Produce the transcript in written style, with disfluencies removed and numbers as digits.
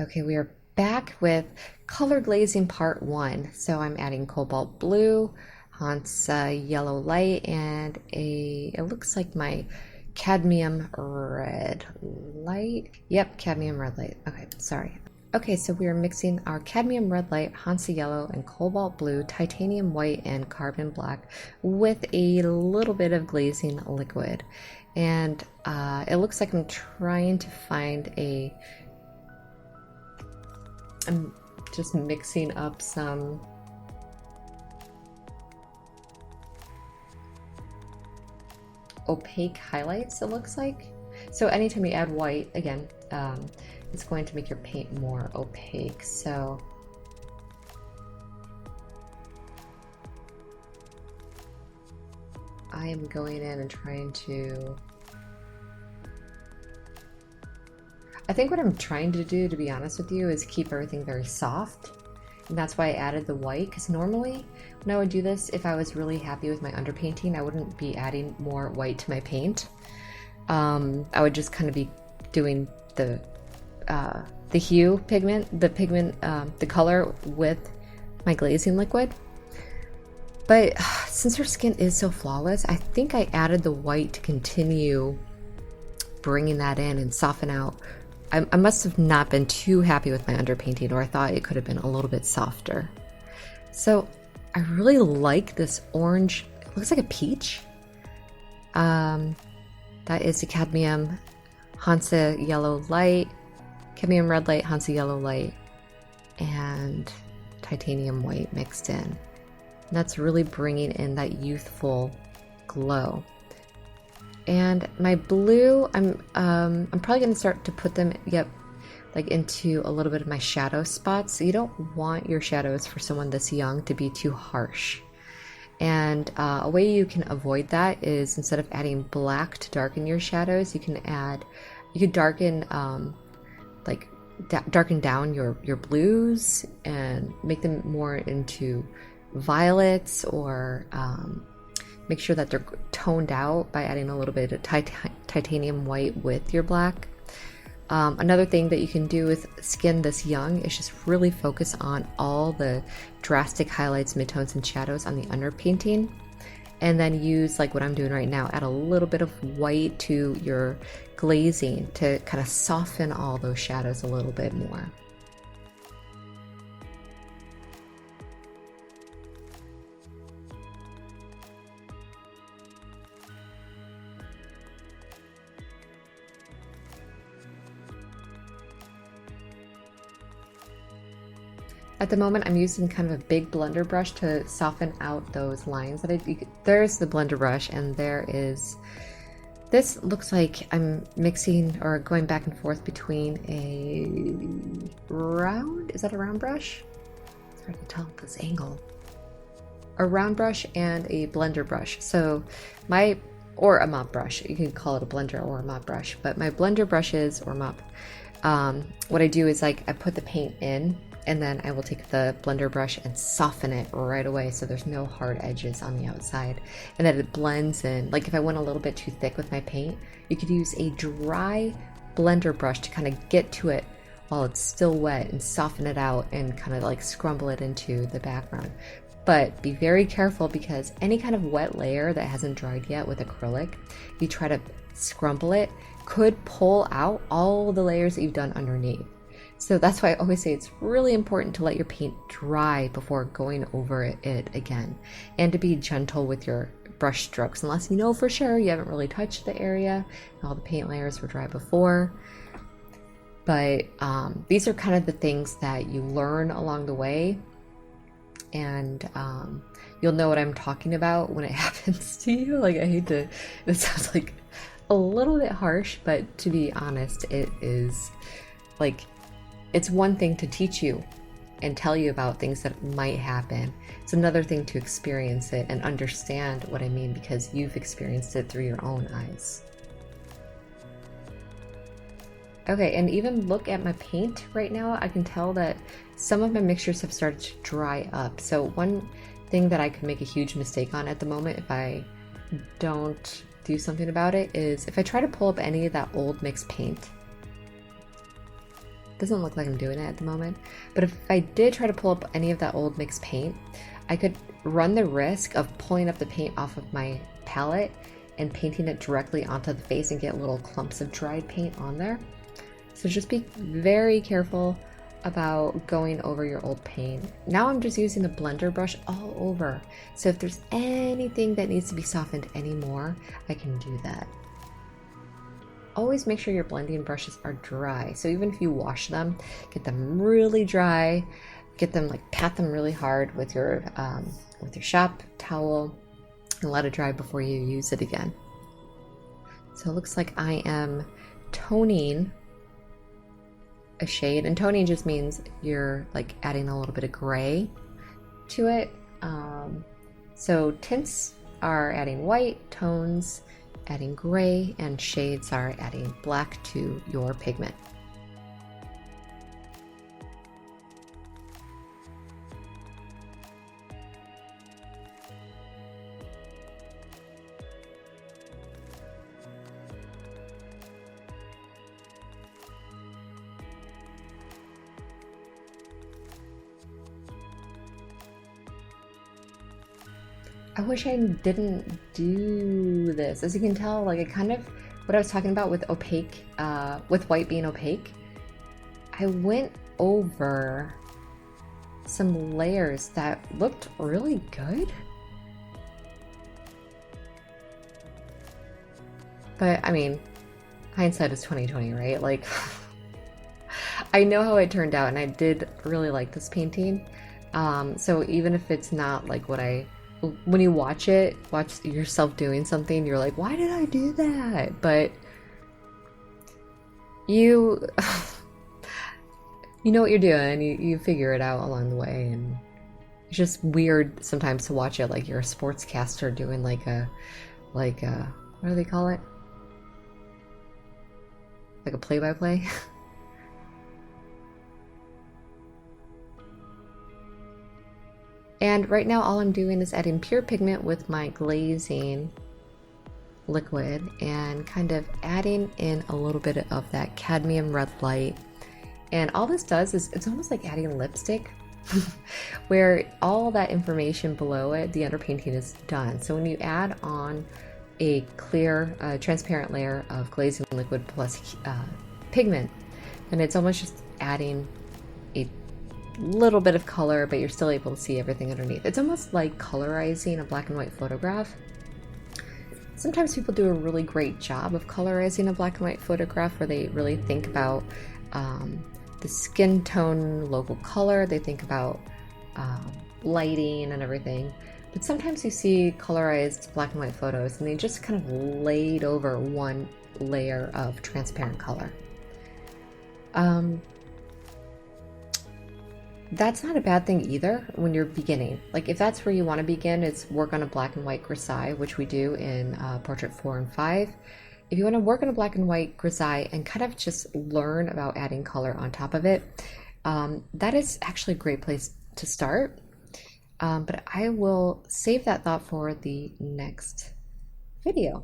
Okay, we are back with color glazing part 1. So I'm adding Cobalt Blue, Hansa Yellow Light, and it looks like my Cadmium Red Light. Yep, Cadmium Red Light. Okay, sorry. Okay, so we are mixing our Cadmium Red Light, Hansa Yellow, and Cobalt Blue, Titanium White, and Carbon Black with a little bit of Glazing Liquid. And it looks like I'm trying to find I'm just mixing up some opaque highlights, it looks like. So anytime you add white, again, it's going to make your paint more opaque. So I am going in and trying to... I think what I'm trying to do, to be honest with you, is keep everything very soft. And that's why I added the white, because normally when I would do this, if I was really happy with my underpainting, I wouldn't be adding more white to my paint. I would just kind of be doing the hue pigment, the color with my glazing liquid. But since her skin is so flawless, I think I added the white to continue bringing that in and soften out. I must have not been too happy with my underpainting, or I thought it could have been a little bit softer. So I really like this orange. It looks like a peach. That is the Cadmium Hansa Yellow Light, Cadmium Red Light, Hansa Yellow Light, and Titanium White mixed in. And that's really bringing in that youthful glow. And my blue, I'm probably going to start to put them, like into a little bit of my shadow spots. So you don't want your shadows for someone this young to be too harsh. And a way you can avoid that is, instead of adding black to darken your shadows, you could darken, darken down your blues and make them more into violets, or make sure that they're toned out by adding a little bit of titanium white with your black. Another thing that you can do with skin this young is just really focus on all the drastic highlights, midtones, and shadows on the underpainting, and then use, like what I'm doing right now, add a little bit of white to your glazing to kind of soften all those shadows a little bit more. At the moment, I'm using kind of a big blender brush to soften out those lines. There's the blender brush, and there is... This looks like I'm mixing or going back and forth between a round... Is that a round brush? It's hard to tell at this angle. A round brush and a blender brush. So or a mop brush. You can call it a blender or a mop brush. But my blender brushes, or mop, what I do is, like, I put the paint in, and then I will take the blender brush and soften it right away so there's no hard edges on the outside, and that it blends in. Like, if I went a little bit too thick with my paint, you could use a dry blender brush to kind of get to it while it's still wet and soften it out and kind of like scrumble it into the background. But be very careful, because any kind of wet layer that hasn't dried yet with acrylic, if you try to scrumble it, could pull out all the layers that you've done underneath. So that's why I always say it's really important to let your paint dry before going over it again, and to be gentle with your brush strokes, unless you know for sure you haven't really touched the area and all the paint layers were dry before. But these are kind of the things that you learn along the way, and you'll know what I'm talking about when it happens to you. Like, I hate to, it sounds like a little bit harsh, but to be honest, it is like... It's one thing to teach you and tell you about things that might happen. It's another thing to experience it and understand what I mean, because you've experienced it through your own eyes. Okay, and even look at my paint right now, I can tell that some of my mixtures have started to dry up. So one thing that I could make a huge mistake on at the moment, if I don't do something about it, is if I try to pull up any of that old mixed paint, Doesn't look like I'm doing it at the moment. But if I did try to pull up any of that old mixed paint, I could run the risk of pulling up the paint off of my palette and painting it directly onto the face and get little clumps of dried paint on there. So just be very careful about going over your old paint. Now I'm just using the blender brush all over. So if there's anything that needs to be softened anymore, I can do that. Always make sure your blending brushes are dry. So even if you wash them, get them really dry, get them like pat them really hard with your shop towel and let it dry before you use it again. So it looks like I am toning a shade, and toning just means you're like adding a little bit of gray to it. So tints are adding white, tones adding gray, and shades are adding black to your pigment. I wish I didn't do this. As you can tell, like, it kind of, what I was talking about with opaque, with white being opaque, I went over some layers that looked really good. But I mean, hindsight is 2020, right? Like, I know how it turned out, and I did really like this painting. So even if it's not like what when you watch yourself doing something, you're like, why did I do that? But you know what you're doing, you figure it out along the way, and it's just weird sometimes to watch it like you're a sportscaster doing like a what do they call it? Like a play-by-play? And right now all I'm doing is adding pure pigment with my glazing liquid and kind of adding in a little bit of that cadmium red light. And all this does is it's almost like adding lipstick where all that information below it, the underpainting, is done. So when you add on a clear, transparent layer of glazing liquid plus pigment, then it's almost just adding a little bit of color, but you're still able to see everything underneath. It's almost like colorizing a black and white photograph. Sometimes people do a really great job of colorizing a black and white photograph where they really think about the skin tone, local color, they think about lighting and everything. But sometimes you see colorized black and white photos and they just kind of laid over one layer of transparent color. That's not a bad thing either when you're beginning. Like if that's where you want to begin, it's work on a black and white grisaille, which we do in Portrait 4 and 5. If you want to work on a black and white grisaille and kind of just learn about adding color on top of it, that is actually a great place to start. But I will save that thought for the next video.